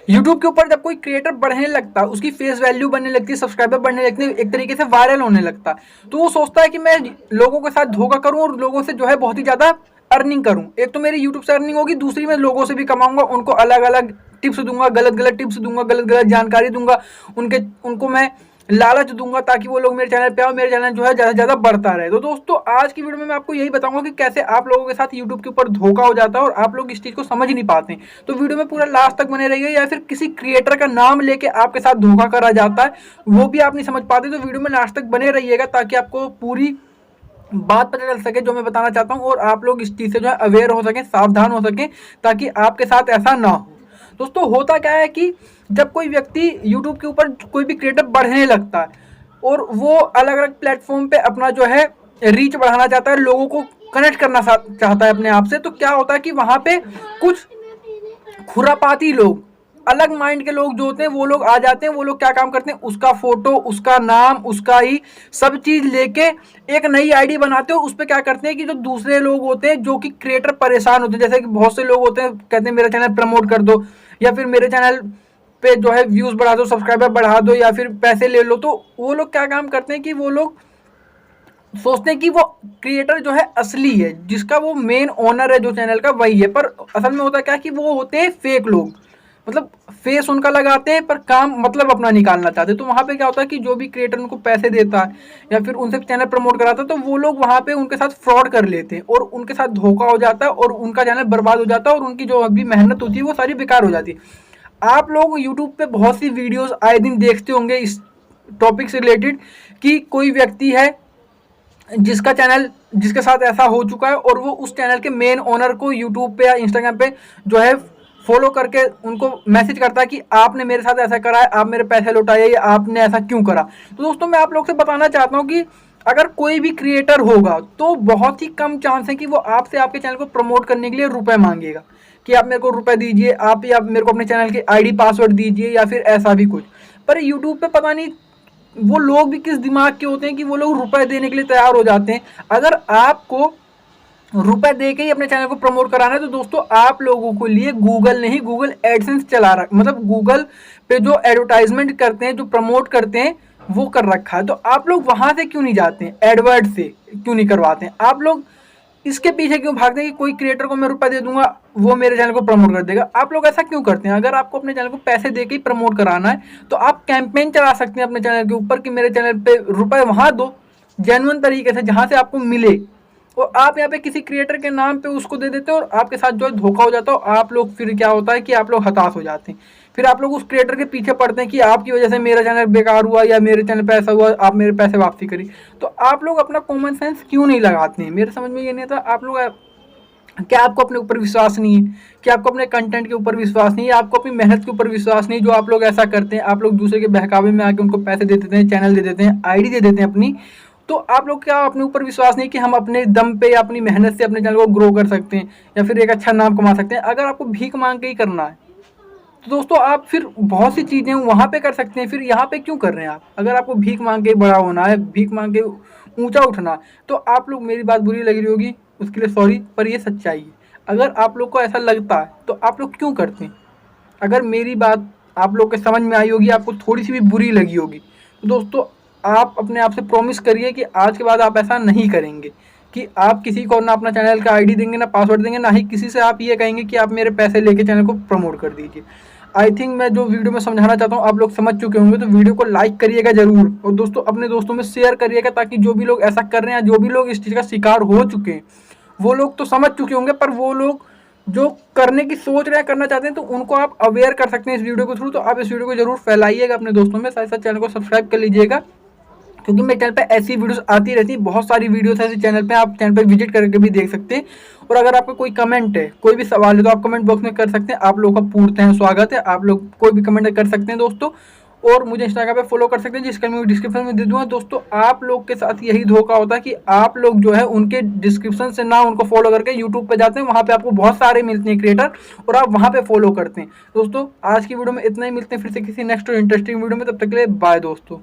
YouTube के ऊपर जब कोई क्रिएटर बढ़ने लगता है, उसकी फेस वैल्यू बनने लगती है, सब्सक्राइबर बढ़ने लगते हैं, एक तरीके से वायरल होने लगता है, तो वो सोचता है कि मैं लोगों के साथ धोखा करूं और लोगों से जो है बहुत ही ज़्यादा अर्निंग करूं। एक तो मेरी यूट्यूब से अर्निंग होगी, दूसरी मैं लोगों से भी कमाऊंगा, उनको अलग अलग टिप्स दूंगा, गलत गलत टिप्स दूंगा, गलत गलत जानकारी दूंगा, उनको मैं लालच दूंगा ताकि वो लोग मेरे चैनल पे आओ, मेरे चैनल जो है ज़्यादा से ज़्यादा बढ़ता रहे। तो दोस्तों आज की वीडियो में मैं आपको यही बताऊंगा कि कैसे आप लोगों के साथ यूट्यूब के ऊपर धोखा हो जाता है और आप लोग इस चीज़ को समझ नहीं पाते। तो वीडियो में पूरा लास्ट तक बने रहिए, या फिर किसी क्रिएटर का नाम लेके आपके साथ धोखा करा जाता है वो भी आप नहीं समझ पाते, तो वीडियो में लास्ट तक बने रहिएगा ताकि आपको पूरी बात पता चल सके जो मैं बताना चाहता हूँ, और आप लोग इस चीज़ से जो है अवेयर हो सकें, सावधान हो सकें, ताकि आपके साथ ऐसा ना हो। दोस्तों होता क्या है कि जब कोई व्यक्ति यूट्यूब के ऊपर कोई भी क्रिएटर बढ़ने लगता है और वो अलग अलग प्लेटफॉर्म पे अपना जो है रीच बढ़ाना चाहता है, लोगों को कनेक्ट करना चाहता है अपने आप से, तो क्या होता है कि वहाँ पे कुछ खुरापाती लोग, अलग माइंड के लोग जो होते हैं वो लोग आ जाते हैं। वो लोग क्या काम करते हैं, उसका फोटो, उसका नाम, उसका ही सब चीज़ लेके एक नई आईडी बनाते हैं। उस पर क्या करते हैं कि जो दूसरे लोग होते हैं, जो कि क्रिएटर परेशान होते हैं, जैसे कि बहुत से लोग होते हैं कहते हैं मेरा चैनल प्रमोट कर दो, या फिर मेरे चैनल पे जो है व्यूज़ बढ़ा दो, सब्सक्राइबर बढ़ा दो, या फिर पैसे ले लो। तो वो लोग क्या काम करते हैं कि वो लोग सोचते हैं कि वो क्रिएटर जो है असली है, जिसका वो मेन ओनर है जो चैनल का वही है, पर असल में होता क्या है कि वो होते हैं फेक लोग। मतलब फेस उनका लगाते हैं पर काम मतलब अपना निकालना चाहते हैं। तो वहाँ पे क्या होता है कि जो भी क्रिएटर उनको पैसे देता है या फिर उनसे चैनल प्रमोट कराता है, तो वो लोग वहाँ पे उनके साथ फ्रॉड कर लेते हैं और उनके साथ धोखा हो जाता है और उनका चैनल बर्बाद हो जाता है और उनकी जो अभी मेहनत होती है वो सारी बेकार हो जाती है। आप लोग यूट्यूब पे बहुत सी वीडियोस आए दिन देखते होंगे इस टॉपिक से रिलेटेड कि कोई व्यक्ति है जिसका चैनल, जिसके साथ ऐसा हो चुका है और वो उस चैनल के मेन ओनर को यूट्यूब पे या इंस्टाग्राम पे जो है फॉलो करके उनको मैसेज करता है कि आपने मेरे साथ ऐसा करा है, आप मेरे पैसे लौटाइए, या आपने ऐसा क्यों करा। तो दोस्तों मैं आप लोग से बताना चाहता हूँ कि अगर कोई भी क्रिएटर होगा तो बहुत ही कम चांस है कि वो आपसे आपके चैनल को प्रमोट करने के लिए रुपए मांगेगा कि आप मेरे को रुपए दीजिए, आप या मेरे को अपने चैनल की आईडी पासवर्ड दीजिए, या फिर ऐसा भी कुछ। पर यूट्यूब पे पता नहीं वो लोग भी किस दिमाग के होते हैं कि वो लोग रुपए देने के लिए तैयार हो जाते हैं। अगर आपको रुपए दे के ही अपने चैनल को प्रमोट कराना है, तो दोस्तों आप लोगों के लिए गूगल नहीं, गूगल एडसेंस चला रहा, मतलब गूगल पे जो एडवर्टाइजमेंट करते हैं, जो प्रमोट करते हैं, वो कर रखा है। तो आप लोग वहां से क्यों नहीं जाते हैं, एडवर्ड से क्यों नहीं करवाते हैं? आप लोग इसके पीछे क्यों भागते हैं कि कोई क्रिएटर को मैं रुपए दे दूंगा, वो मेरे चैनल को प्रमोट कर देगा? आप लोग ऐसा क्यों करते हैं? अगर आपको अपने चैनल को पैसे दे के ही प्रमोट कराना है, तो आप कैंपेन चला सकते हैं अपने चैनल के ऊपर कि मेरे चैनल पे रुपए वहां दो जेन्युइन तरीके से, जहां से आपको मिले। और आप यहाँ पे किसी क्रिएटर के नाम पे उसको दे देते हो और आपके साथ जो है धोखा हो जाता हो। आप लोग फिर क्या होता है कि आप लोग हताश हो जाते हैं, फिर आप लोग उस क्रिएटर के पीछे पड़ते हैं कि आपकी वजह से मेरा चैनल बेकार हुआ, या मेरे चैनल पे ऐसा हुआ, आप मेरे पैसे वापसी करिए। तो आप लोग अपना कॉमन सेंस क्यों नहीं लगाते हैं? मेरे समझ में ये नहीं आता। आप लोग क्या आपको अपने ऊपर विश्वास नहीं है? क्या आपको अपने कंटेंट के ऊपर विश्वास नहीं है? आपको अपनी मेहनत के ऊपर विश्वास नहीं? जो आप लोग ऐसा करते हैं, आप लोग दूसरे के बहकावे में आके उनको पैसे दे देते हैं, चैनल दे देते हैं, आईडी दे देते हैं अपनी। तो आप लोग क्या अपने ऊपर विश्वास नहीं कि हम अपने दम पे या अपनी मेहनत से अपने चैनल को ग्रो कर सकते हैं या फिर एक अच्छा नाम कमा सकते हैं? अगर आपको भीख मांग के ही करना है तो दोस्तों आप फिर बहुत सी चीज़ें वहाँ पे कर सकते हैं, फिर यहाँ पे क्यों कर रहे हैं आप? अगर आपको भीख मांग के बड़ा होना है, भीख मांग के ऊंचा उठना है, तो आप लोग, मेरी बात बुरी लग रही होगी उसके लिए सॉरी, पर ये सच्चाई है। अगर आप लोग को ऐसा लगता है तो आप लोग क्यों करते हैं? अगर मेरी बात आप लोग के समझ में आई होगी, आपको थोड़ी सी भी बुरी लगी होगी, तो दोस्तों आप अपने आप से प्रॉमिस करिए कि आज के बाद आप ऐसा नहीं करेंगे, कि आप किसी को ना अपना चैनल का आईडी देंगे, ना पासवर्ड देंगे, ना ही किसी से आप ये कहेंगे कि आप मेरे पैसे लेके चैनल को प्रमोट कर दीजिए। आई थिंक मैं जो वीडियो में समझाना चाहता हूँ आप लोग समझ चुके होंगे। तो वीडियो को लाइक करिएगा जरूर, और दोस्तों अपने दोस्तों में शेयर करिएगा, ताकि जो भी लोग ऐसा कर रहे हैं, जो भी लोग इस चीज़ का शिकार हो चुके हैं, वो लोग तो समझ चुके होंगे, पर वो लोग जो करने की सोच रहे हैं, करना चाहते हैं, तो उनको आप अवेयर कर सकते हैं इस वीडियो के थ्रू। तो आप इस वीडियो को जरूर फैलाइएगा अपने दोस्तों में, साथ साथ चैनल को सब्सक्राइब कर लीजिएगा, क्योंकि मेरे चैनल पे ऐसी वीडियोस आती रहती है। बहुत सारी वीडियोस ऐसे चैनल पे, आप चैनल पे विजिट करके भी देख सकते हैं। और अगर आपका कोई कमेंट है, कोई भी सवाल है, तो आप कमेंट बॉक्स में कर सकते हैं। आप लोगों का पूछते हैं, स्वागत है, आप लोग कोई भी कमेंट कर सकते हैं दोस्तों। और मुझे इंस्टाग्राम पे फॉलो कर सकते हैं, जिसका मैं डिस्क्रिप्शन में दे दूंगा। दोस्तों आप लोग के साथ यही धोखा होता है कि आप लोग जो है उनके डिस्क्रिप्शन से ना उनको फॉलो करके यूट्यूब पे जाते हैं, वहाँ पे आपको बहुत सारे मिलते हैं क्रिएटर, और आप वहाँ पे फॉलो करते हैं। दोस्तों आज की वीडियो में इतना ही, मिलते हैं फिर से किसी नेक्स्ट इंटरेस्टिंग वीडियो में। तब तक के लिए बाय दोस्तों।